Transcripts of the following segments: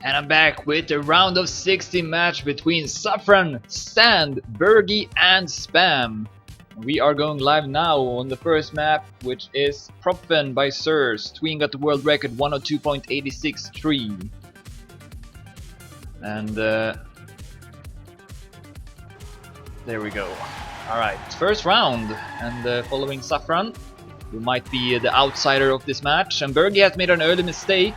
And I'm back with the round of 60 match between Safran, Sand, Bergie and Spam. We are going live now on the first map, which is Proppen by Sirs. Tween got the world record 102.863. And there we go. Alright, first round. And following Safran, who might be the outsider of this match. And Bergie has made an early mistake.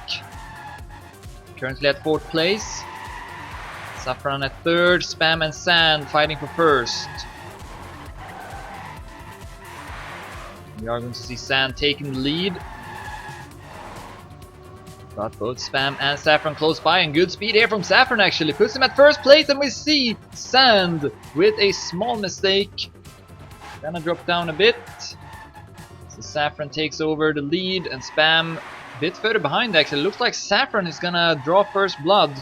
Currently at 4th place. Safran at 3rd, Spam and Sand fighting for 1st. We are going to see Sand taking the lead. But both Spam and Safran close by, and good speed here from Safran actually puts him at 1st place, and we see Sand with a small mistake. Gonna drop down a bit. So Safran takes over the lead, and Spam a bit further behind actually. Looks like Safran is gonna draw first blood.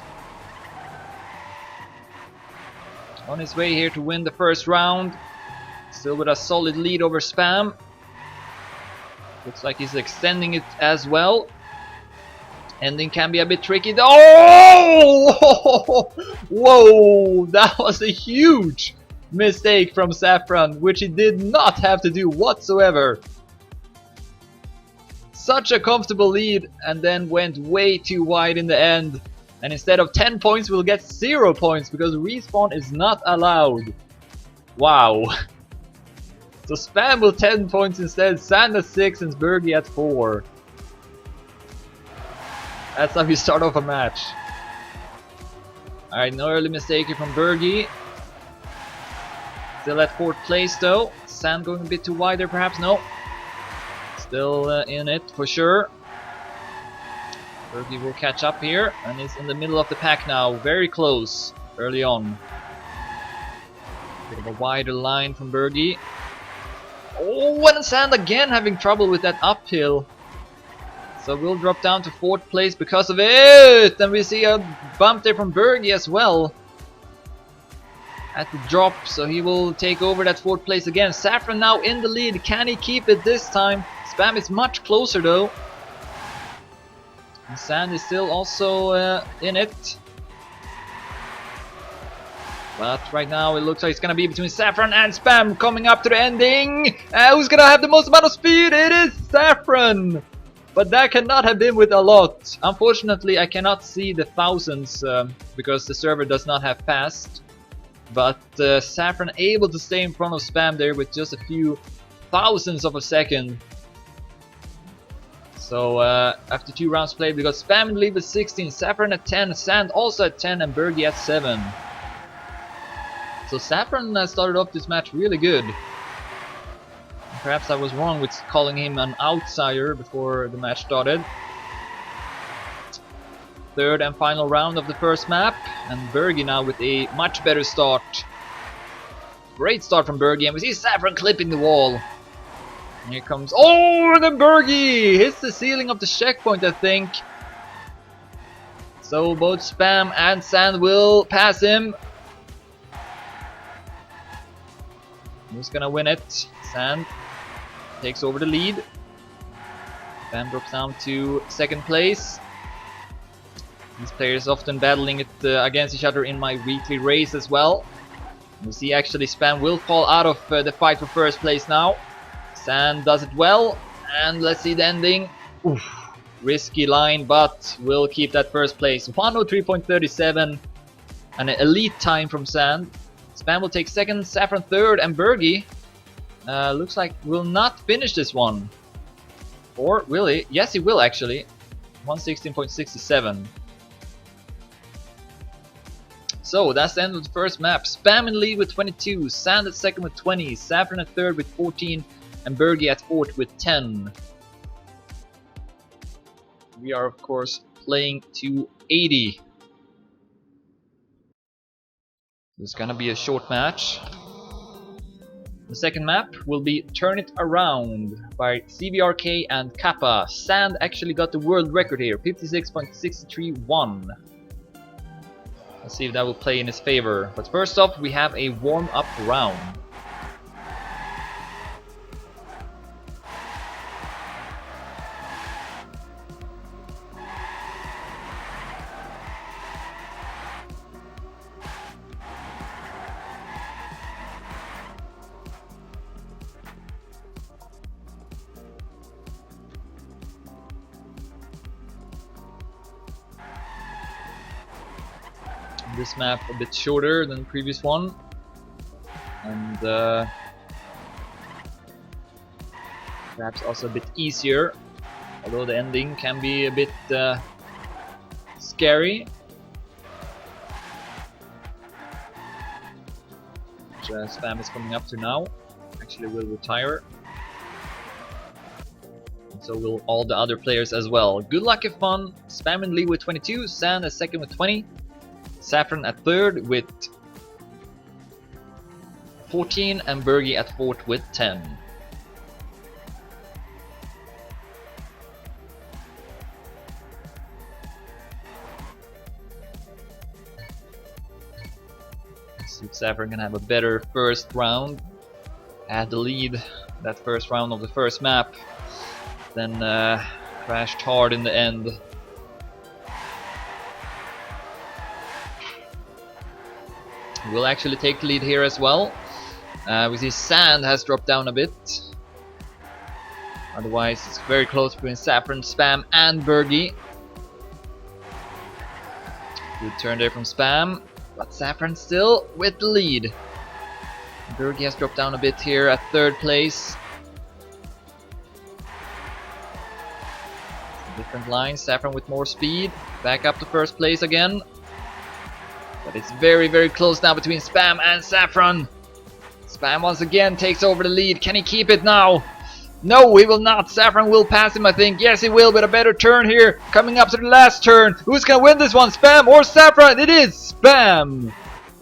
On his way here to win the first round. Still with a solid lead over Spam. Looks like he's extending it as well. Ending can be a bit tricky. Oh! Whoa! That was a huge mistake from Safran, which he did not have to do whatsoever. Such a comfortable lead, and then went way too wide in the end. And instead of 10 points, we'll get 0 points because respawn is not allowed. Wow. So Spam will 10 points instead, Sand at 6 and Bergie at 4. That's how you start off a match. Alright, no early mistake here from Bergie. Still at 4th place though. Sand going a bit too wide there perhaps, no. Still in it for sure. Bergie will catch up here and is in the middle of the pack now, very close early on. Bit of a wider line from Bergie. Oh, and Sand again having trouble with that uphill. So we'll drop down to 4th place because of it! And we see a bump there from Bergie as well. At the drop, so he will take over that 4th place again. Safran now in the lead. Can he keep it this time? Spam is much closer though. And Sand is still also in it. But right now it looks like it's gonna be between Safran and Spam coming up to the ending. Who's gonna have the most amount of speed? It is Safran! But that cannot have been with a lot. Unfortunately, I cannot see the thousands because the server does not have fast. But Safran able to stay in front of Spam there with just a few thousandths of a second. So after 2 rounds played, we got Spam in the lead with 16, Safran at 10, Sand also at 10, and Bergie at 7. So Safran started off this match really good. Perhaps I was wrong with calling him an outsider before the match started. 3rd and final round of the first map, and Bergie now with a much better start. Great start from Bergie, and we see Safran clipping the wall. And here comes, oh, and then Bergie hits the ceiling of the checkpoint, I think. So both Spam and Sand will pass him. Who's gonna win it? Sand takes over the lead. Spam drops down to 2nd place. These players often battling it against each other in my weekly race as well. We see actually Spam will fall out of the fight for 1st place now. Sand does it well, and let's see the ending. Oof, risky line, but will keep that 1st place. 103.37, an elite time from Sand. Spam will take 2nd, Safran 3rd, and Bergie looks like will not finish this one. Or will he? Yes, he will actually. 116.67. So that's the end of the first map. Spam in lead with 22, Sand at 2nd with 20, Safran at 3rd with 14, and Bergie at 4th with 10. We are of course playing to 80. It's gonna be a short match. The second map will be Turn It Around by CVRK and Kappa. Sand actually got the world record here, 56.631. Let's see if that will play in his favor. But first off, we have a warm-up round. This map a bit shorter than the previous one, and perhaps also a bit easier, although the ending can be a bit scary. Which Spam is coming up to now. Actually will retire. And so will all the other players as well. Good luck and fun. Spam in the lead with 22, Sand is second with 20, Safran at third with 14, and Bergie at fourth with 10. See if Safran can have a better first round, had the lead that first round of the first map, then crashed hard in the end. Will actually take the lead here as well. We see Sand has dropped down a bit. Otherwise it's very close between Safran, Spam and Bergie. Good turn there from Spam, but Safran still with the lead. Bergie has dropped down a bit here at third place. Different lines, Safran with more speed, back up to first place again. But it's very, very close now between Spam and Safran. Spam once again takes over the lead. Can he keep it now? No, he will not. Safran will pass him, I think. Yes, he will, with a better turn here. Coming up to the last turn. Who's going to win this one? Spam or Safran? It is Spam!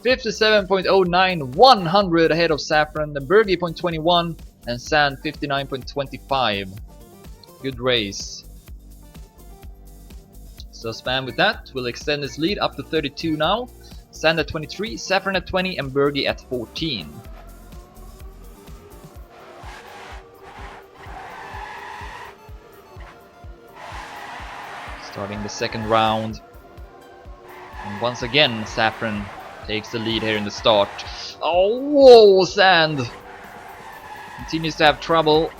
57.09, 100 ahead of Safran. Then Bergie 0.21 and Sand 59.25. Good race. So Spam with that will extend his lead up to 32 now. Sand at 23, Safran at 20, and Bergie at 14. Starting the second round. And once again, Safran takes the lead here in the start. Oh, whoa, Sand! Continues to have trouble.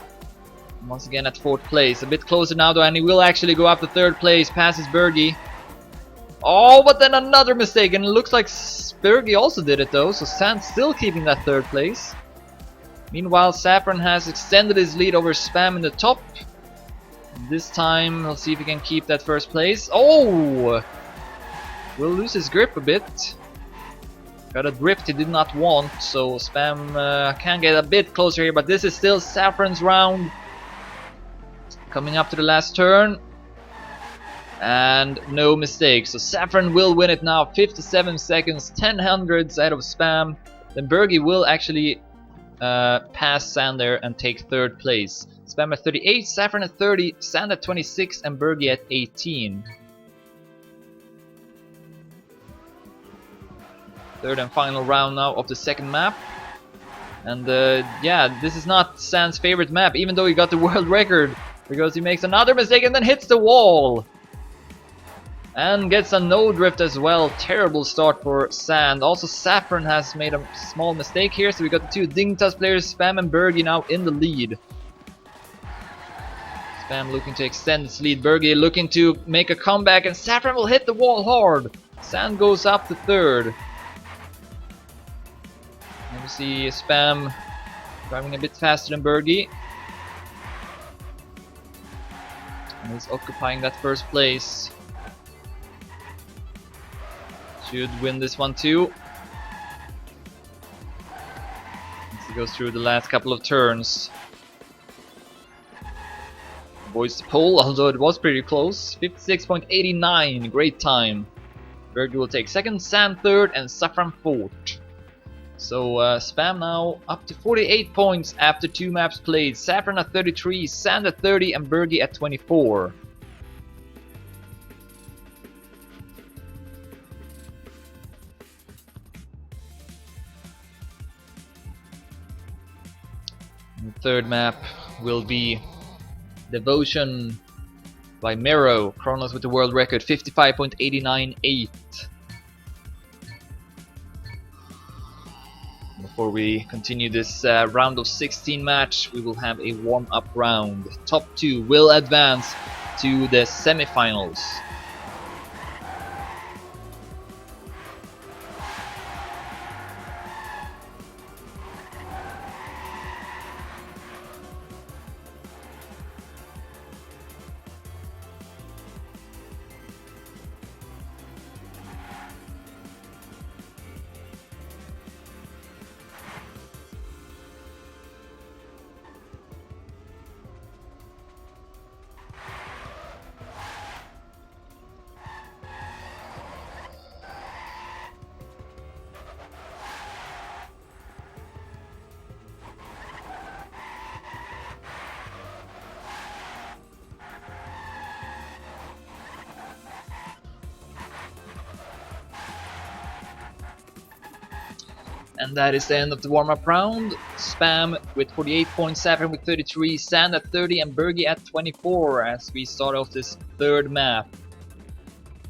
Once again at fourth place. A bit closer now though, and he will actually go up to third place, passes Bergie. Oh, but then another mistake, and it looks like Bergie also did it though, so Sand's still keeping that third place. Meanwhile, Safran has extended his lead over Spam in the top. This time, we'll see if he can keep that first place. Oh! Will lose his grip a bit. Got a drift he did not want, so Spam can get a bit closer here, but this is still Safran's round. Coming up to the last turn. And no mistake, so Safran will win it now. 57 seconds, 10 hundredths ahead of Spam. Then Bergie will actually pass Sand there and take third place. Spam at 38, Safran at 30, Sand at 26, and Bergie at 18. Third and final round now of the second map. And yeah, this is not Sand's favorite map, even though he got the world record, because he makes another mistake and then hits the wall. And gets a no drift as well. Terrible start for Sand. Also Safran has made a small mistake here, so we got the two Dignitas players, Spam and Bergie, now in the lead. Spam looking to extend its lead, Bergie looking to make a comeback, and Safran will hit the wall hard. Sand goes up to third. And we see Spam driving a bit faster than Bergie. And he's occupying that first place. Should win this one too. As he goes through the last couple of turns. Avoids the pole, although it was pretty close. 56.89, great time. Bergie will take second, Sand third, and Safran fourth. So Spam now up to 48 points after 2 maps played. Safran at 33, Sand at 30, and Bergie at 24. The third map will be Devotion by Mero. Chronos with the world record 55.898. Before we continue this round of 16 match, we will have a warm-up round. Top 2 will advance to the semi-finals. And that is the end of the warm-up round. Spam with 48 points, Safran with 33, Sand at 30 and Bergie at 24 as we start off this third map.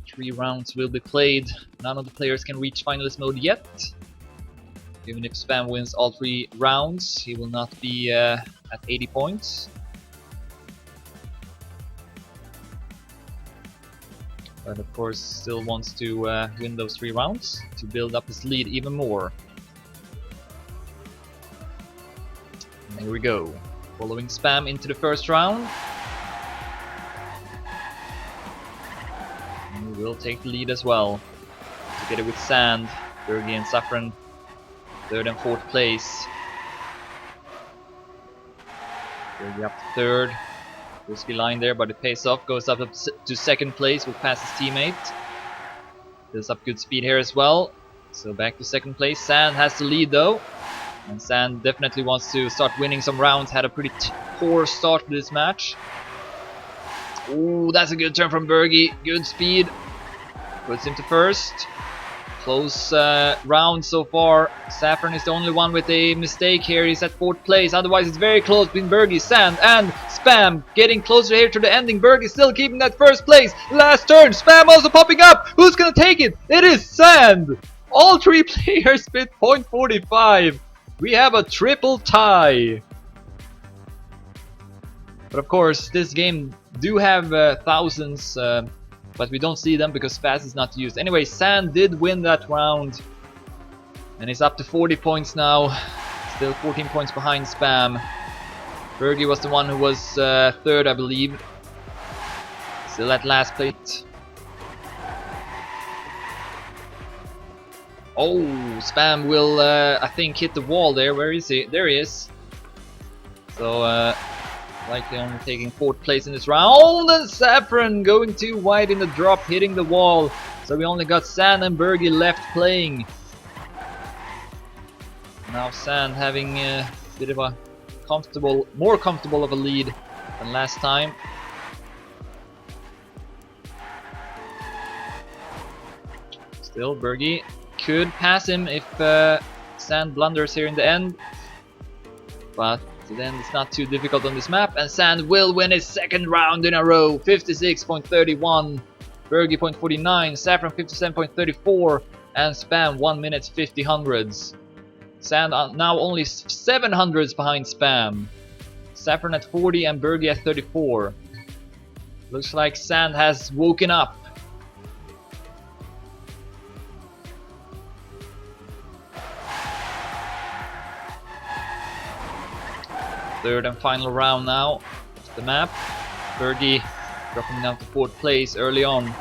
3 rounds will be played. None of the players can reach finalist mode yet. Even if Spam wins all 3 rounds, he will not be at 80 points. But of course still wants to win those 3 rounds to build up his lead even more. And here we go. Following Spam into the first round. And we will take the lead as well. Together with Sand, Bergie and Safran, 3rd and 4th place. Bergie up to 3rd. Risky line there, but it pays off. Goes up to 2nd place, will pass his teammate. Builds up good speed here as well. So back to 2nd place. Sand has the lead though. And Sand definitely wants to start winning some rounds. Had a pretty poor start to this match. Ooh, that's a good turn from Bergie. Good speed. Puts him to 1st. Close round so far. Safran is the only one with a mistake here. He's at 4th place. Otherwise, it's very close between Bergie, Sand, and Spam. Getting closer here to the ending. Bergie still keeping that 1st place. Last turn. Spam also popping up. Who's gonna take it? It is Sand. All 3 players with .45. We have a triple tie. But of course, this game do have thousands. But we don't see them because Fast is not used. Anyway, Sand did win that round. And he's up to 40 points now. Still 14 points behind Spam. Bergie was the one who was 3rd, I believe. Still at last place. Oh, Spam will, I think, hit the wall there. Where is he? There he is. So, likely only taking 4th place in this round, and Safran going too wide in the drop, hitting the wall. So we only got Sand and Bergie left playing. Now Sand having a bit of a more comfortable of a lead than last time. Still, Bergie could pass him if Sand blunders here in the end, but then it's not too difficult on this map, and Sand will win his 2nd round in a row. 56.31, Bergie .49, Safran 57.34, and Spam 1 minute 50 hundreds. Sand now only 7 hundreds behind Spam. Safran at 40 and Bergie at 34. Looks like Sand has woken up. Third and final round now of the map. Bergie dropping down to 4th place early on.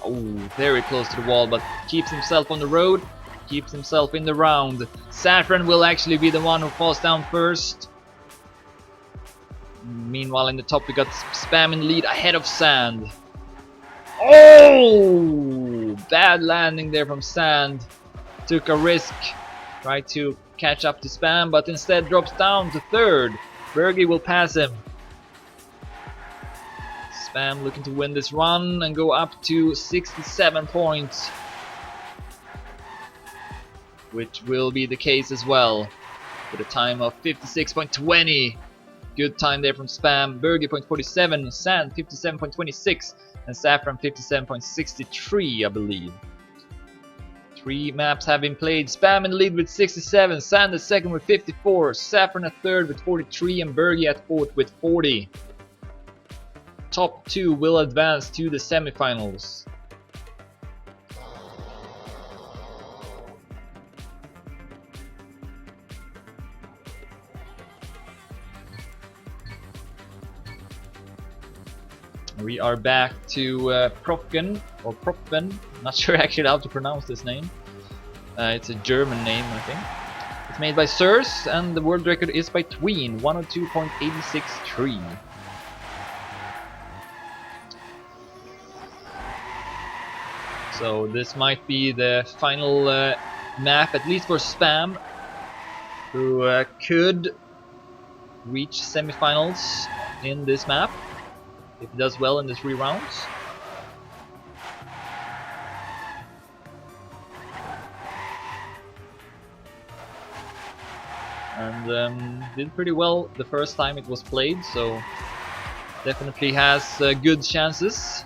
Oh, very close to the wall, but keeps himself on the road, keeps himself in the round. Safran will actually be the one who falls down first. Meanwhile, in the top, we got Spam in lead ahead of Sand. Oh! Bad landing there from Sand. Took a risk. Tried to catch up to Spam, but instead drops down to 3rd. Bergie will pass him. Spam looking to win this run and go up to 67 points, which will be the case as well, with a time of 56.20. Good time there from Spam. Bergie .47, Sand 57.26, and Safran 57.63, I believe. 3 maps have been played. Spam in lead with 67, Sand at 2nd with 54, Safran at 3rd with 43, and Bergie at 4th with 40. Top 2 will advance to the semifinals. We are back to Profgen, or Propfen, not sure actually how to pronounce this name. It's a German name, I think. It's made by Sirs, and the world record is by Tween, 102.863. So this might be the final map, at least for Spam, who could reach semifinals in this map if he does well in the 3 rounds. and did pretty well the first time it was played, so definitely has good chances.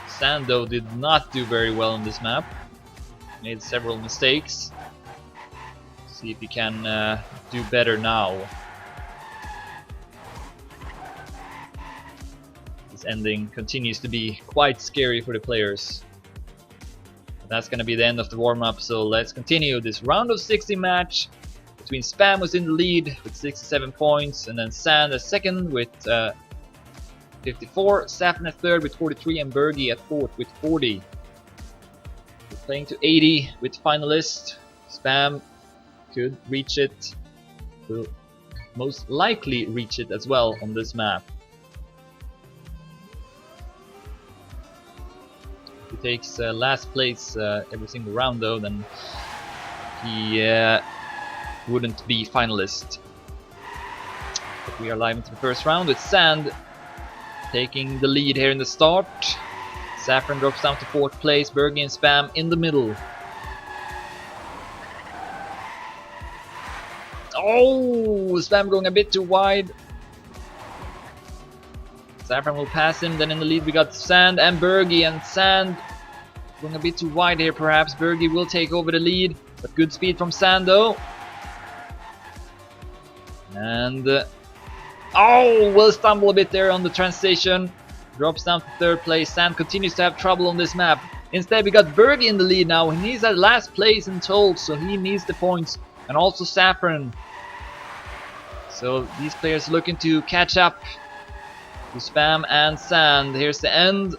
Sand though did not do very well on this map, made several mistakes. See if he can do better now. This ending continues to be quite scary for the players. That's gonna be the end of the warm-up, so let's continue this round of 60 match between Spam, who's in the lead with 67 points, and then Sand at second with 54, Safran at third with 43, and Bergie at fourth with 40. We're playing to 80 with finalist. Spam could reach it, will most likely reach it as well on this map. If he takes last place every single round though, then he wouldn't be finalist. But we are live into the first round with Sand taking the lead here in the start. Safran drops down to 4th place, Bergie and Spam in the middle. Oh, Spam going a bit too wide. Safran will pass him, then in the lead we got Sand and Bergie, and Sand going a bit too wide here perhaps. Bergie will take over the lead, but good speed from Sand though. And oh, will stumble a bit there on the transition. Drops down to 3rd place. Sand continues to have trouble on this map. Instead we got Bergie in the lead now. He needs that last place in total, so he needs the points. And also Safran. So these players looking to catch up to Spam and Sand. Here's the end.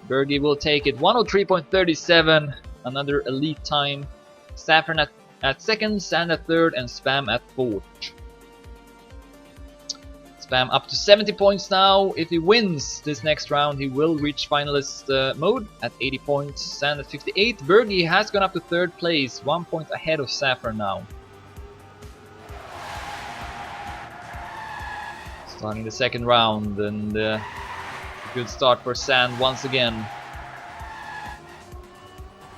Bergie will take it 103.37. Another elite time. Safran at second, Sand at third, and Spam at fourth. Spam up to 70 points now. If he wins this next round, he will reach finalist mode at 80 points. Sand at 58. Bergie has gone up to 3rd place, 1 point ahead of Safran now. Starting the second round, and a good start for Sand once again.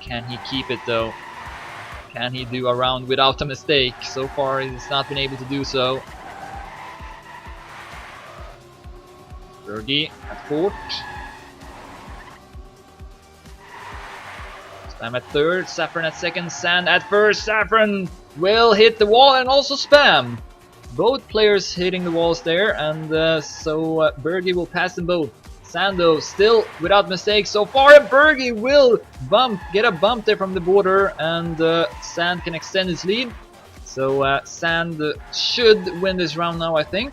Can he keep it though? Can he do a round without a mistake? So far he's not been able to do so. Bergie at 4th. Spam at 3rd, Safran at 2nd, Sand at 1st. Safran will hit the wall, and also Spam. Both players hitting the walls there, and so Bergie will pass them both. Sando still without mistakes so far, and Bergie will get a bump there from the border, and Sand can extend his lead. So Sand should win this round now, I think.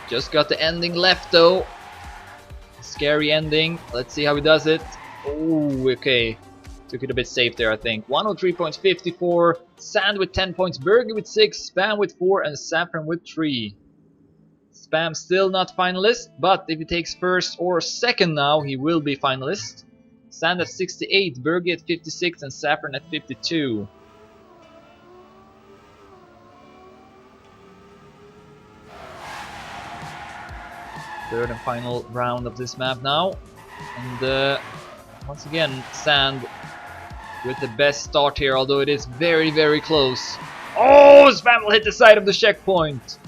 Just got the ending left though. Scary ending. Let's see how he does it. Oh, okay. Took it a bit safe there, I think. 103.54. Sand with 10 points. Bergie with 6. Spam with 4. And Safran with 3. Spam still not finalist, but if he takes 1st or 2nd now, he will be finalist. Sand at 68. Bergie at 56. And Safran at 52. Third and final round of this map now, and once again Sand with the best start here, although it is very, very close. Oh, Spam will hit the side of the checkpoint.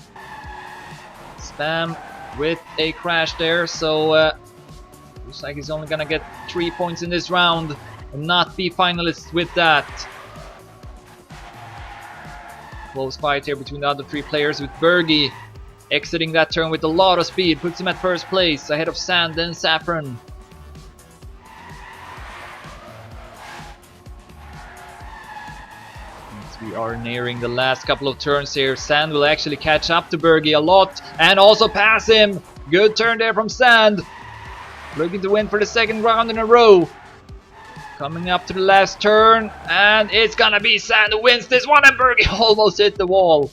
Spam with a crash there, so looks like he's only gonna get 3 points in this round and not be finalist with that. Close fight here between the other 3 players, with Bergie exiting that turn with a lot of speed, puts him at 1st place, ahead of Sand, then Safran. As we are nearing the last couple of turns here, Sand will actually catch up to Bergie a lot, and also pass him. Good turn there from Sand. Looking to win for the 2nd round in a row. Coming up to the last turn, and it's gonna be Sand who wins this one, and Bergie almost hit the wall,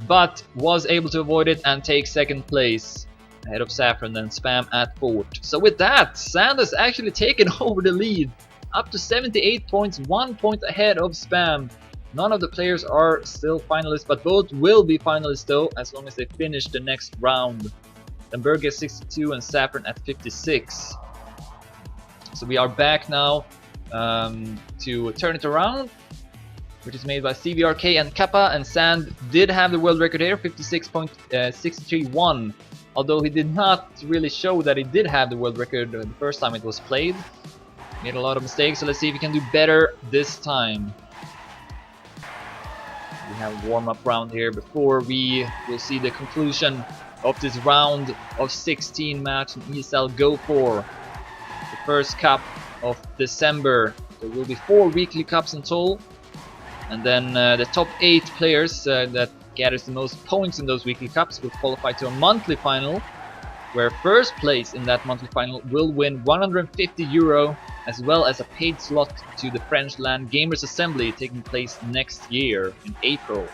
but was able to avoid it and take 2nd place, ahead of Safran, then Spam at 4th. So with that, Sand has actually taken over the lead, up to 78 points, 1 point ahead of Spam. None of the players are still finalists, but both will be finalists though, as long as they finish the next round. Then Bergie at 62 and Safran at 56. So we are back now to turn it around, which is made by CVRK and Kappa, and Sand did have the world record here, 56.631, although he did not really show that he did have the world record the first time it was played. Made a lot of mistakes, so let's see if he can do better this time. We have a warm-up round here before we will see the conclusion of this round of 16 match in ESL Go4, the first cup of December. There will be 4 weekly cups in total, and then the top 8 players that gathers the most points in those weekly cups will qualify to a monthly final, where first place in that monthly final will win 150 euro, as well as a paid slot to the French LAN Gamers Assembly taking place next year in April.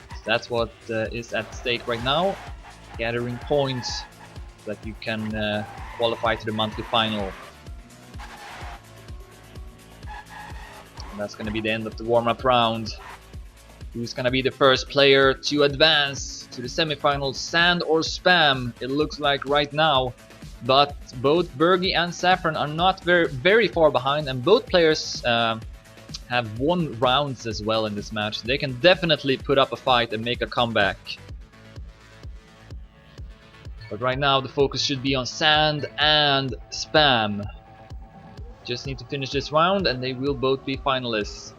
So that's what is at stake right now, gathering points so that you can qualify to the monthly final. And that's going to be the end of the warm-up round. Who's going to be the first player to advance to the semifinals, Sand or Spam? It looks like right now. But both Bergie and Safran are not very far behind, and both players have won rounds as well in this match. They can definitely put up a fight and make a comeback. But right now the focus should be on Sand and Spam. Just need to finish this round and they will both be finalists.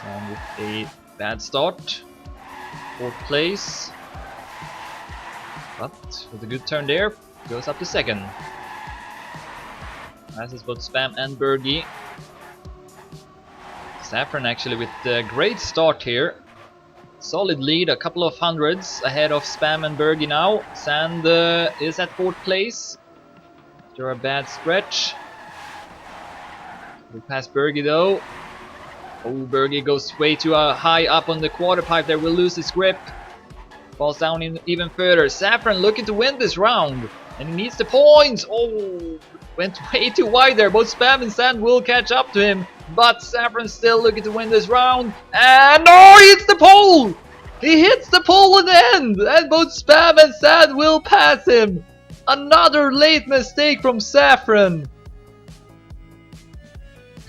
Sand with a bad start. 4th place, but with a good turn there, goes up to 2nd. As is both Spam and Bergie. Safran actually with a great start here. Solid lead, a couple of hundreds ahead of Spam and Bergie now. Sand is at 4th place after a bad stretch. We'll pass Bergie though. Oh, Bergie goes way too high up on the quarter pipe there, will lose his grip. Falls down even further. Safran looking to win this round, and he needs the points. Oh, went way too wide there. Both Spam and Sand will catch up to him, but Safran still looking to win this round. And oh, he hits the pole! He hits the pole in the end, and both Spam and Sand will pass him. Another late mistake from Safran.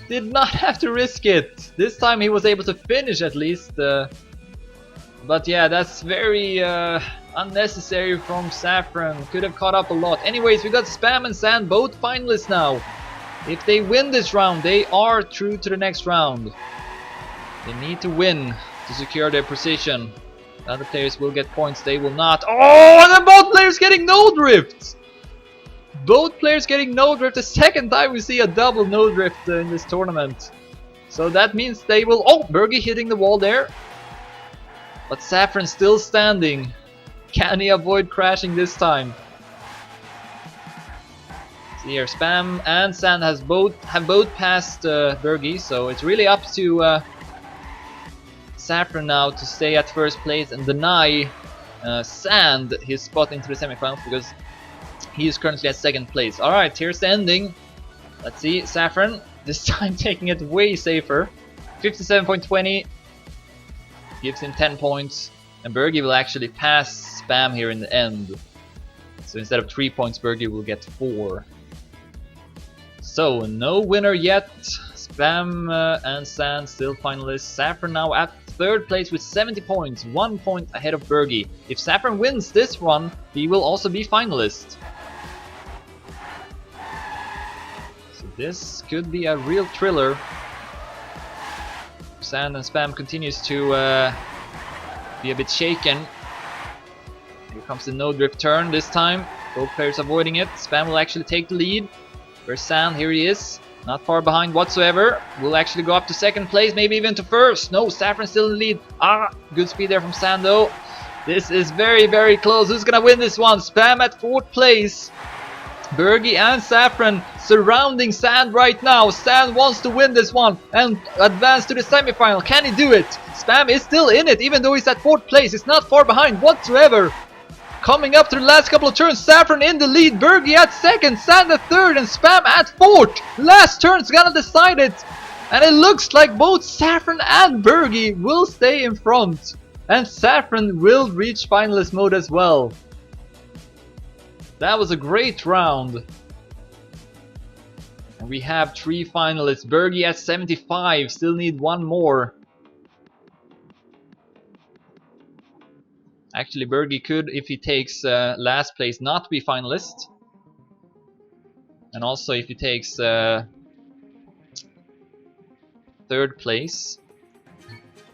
Did not have to risk it. This time he was able to finish at least. But yeah, that's very unnecessary from Safran. Could have caught up a lot. Anyways, we got Spam and Sand both finalists now. If they win this round, they are through to the next round. They need to win to secure their position. The other players will get points, they will not. Oh, and then both players getting no drifts! Both players getting no drift. The second time we see a double no drift in this tournament. So that means they will... Oh, Bergie hitting the wall there. But Safran still standing. Can he avoid crashing this time? See here, Spam and Sand have both passed Bergie, so it's really up to Safran now to stay at 1st place and deny Sand his spot into the semifinals, because he is currently at 2nd place. Alright, here's the ending. Let's see, Safran this time taking it way safer. 57.20 gives him 10 points, and Bergie will actually pass Spam here in the end. So instead of 3 points, Bergie will get 4. So no winner yet. Spam and Sand still finalists. Safran now at 3rd place with 70 points, 1 point ahead of Bergie. If Safran wins this one, he will also be finalist. So this could be a real thriller. Sand and Spam continues to be a bit shaken. Here comes the no drift turn this time. Both players avoiding it. Spam will actually take the lead. Where's Sand? Here he is. Not far behind whatsoever. Will actually go up to 2nd place, maybe even to 1st. No, Safran still in the lead. Ah, good speed there from Sand though. This is very, very close. Who's gonna win this one? Spam at 4th place. Bergie and Safran surrounding Sand right now. Sand wants to win this one and advance to the semifinal. Can he do it? Spam is still in it, even though he's at 4th place. He's not far behind whatsoever. Coming up to the last couple of turns, Safran in the lead, Bergie at 2nd, Sand at 3rd, and Spam at 4th. Last turn's gonna decide it. And it looks like both Safran and Bergie will stay in front. And Safran will reach finalist mode as well. That was a great round. And we have 3 finalists. Bergie at 75, still need 1 more. Actually, Bergie could, if he takes last place, not be finalist. And also if he takes 3rd place.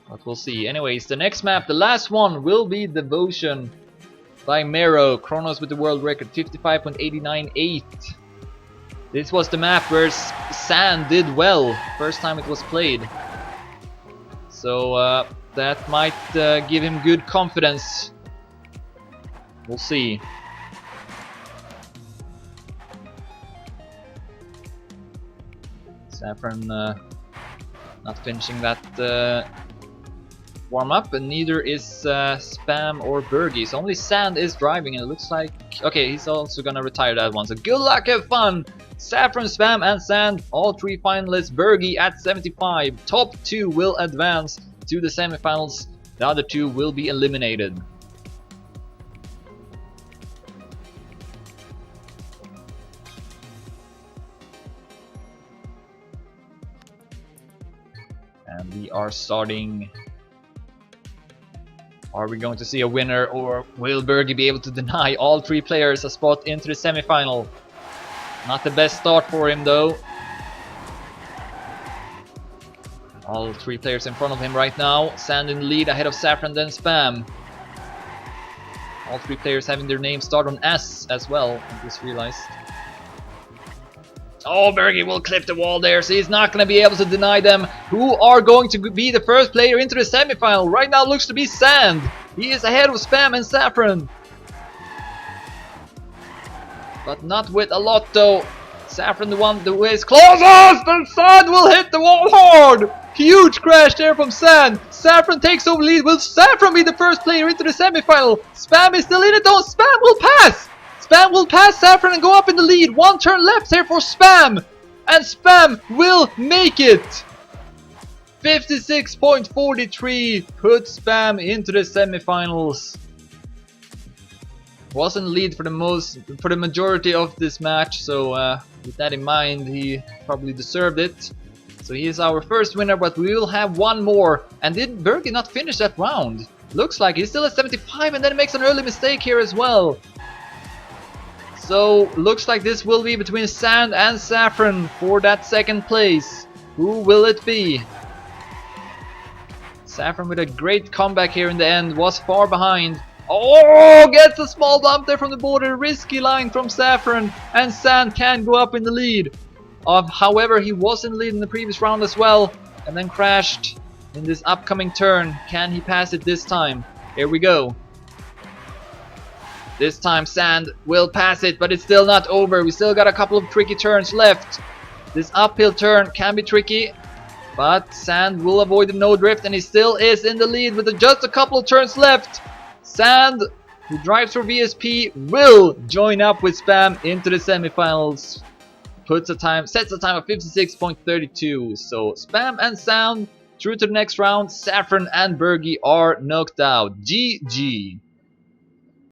But we'll see. Anyways, the next map, the last one, will be Devotion by Mero. Chronos with the world record, 55.898. This was the map where Sand did well, first time it was played. So that might give him good confidence. We'll see. Safran not finishing that warm-up, and neither is Spam or Bergie. So only Sand is driving, and it looks like... Okay, he's also gonna retire that one. So good luck, have fun! Safran, Spam, and Sand, all 3 finalists. Bergie at 75. Top 2 will advance to the semifinals. The other 2 will be eliminated. And we are starting. Are we going to see a winner, or will Bergie be able to deny all 3 players a spot into the semi-final? Not the best start for him though. All 3 players in front of him right now. Sand in the lead ahead of Safran, then Spam. All 3 players having their names start on S as well, I just realized. Oh, Bergie will clip the wall there, so he's not going to be able to deny them. Who are going to be the first player into the semi-final? Right now looks to be Sand. He is ahead of Spam and Safran. But not with a lot though. Safran the one the way is closest, and Sand will hit the wall hard. Huge crash there from Sand. Safran takes over lead. Will Safran be the first player into the semi-final? Spam is still in it though. Spam will pass. Spam will pass Safran and go up in the lead. 1 turn left here for Spam. And Spam will make it. 56.43 puts Spam into the semifinals. Was in the lead for the majority of this match, so with that in mind, he probably deserved it. So he is our first winner, but we will have 1 more. And did Bergie not finish that round? Looks like he's still at 75 and then makes an early mistake here as well. So looks like this will be between Sand and Safran for that 2nd place. Who will it be? Safran with a great comeback here in the end, was far behind. Oh, gets a small bump there from the border. Risky line from Safran, and Sand can go up in the lead. However, he was in the lead in the previous round as well, and then crashed in this upcoming turn. Can he pass it this time? Here we go. This time Sand will pass it, but it's still not over. We still got a couple of tricky turns left. This uphill turn can be tricky, but Sand will avoid the no drift, and he still is in the lead with just a couple of turns left. Sand, who drives for VSP, will join up with Spam into the semifinals. Sets a time of 56.32. So Spam and Sand through to the next round. Safran and Bergie are knocked out. GG.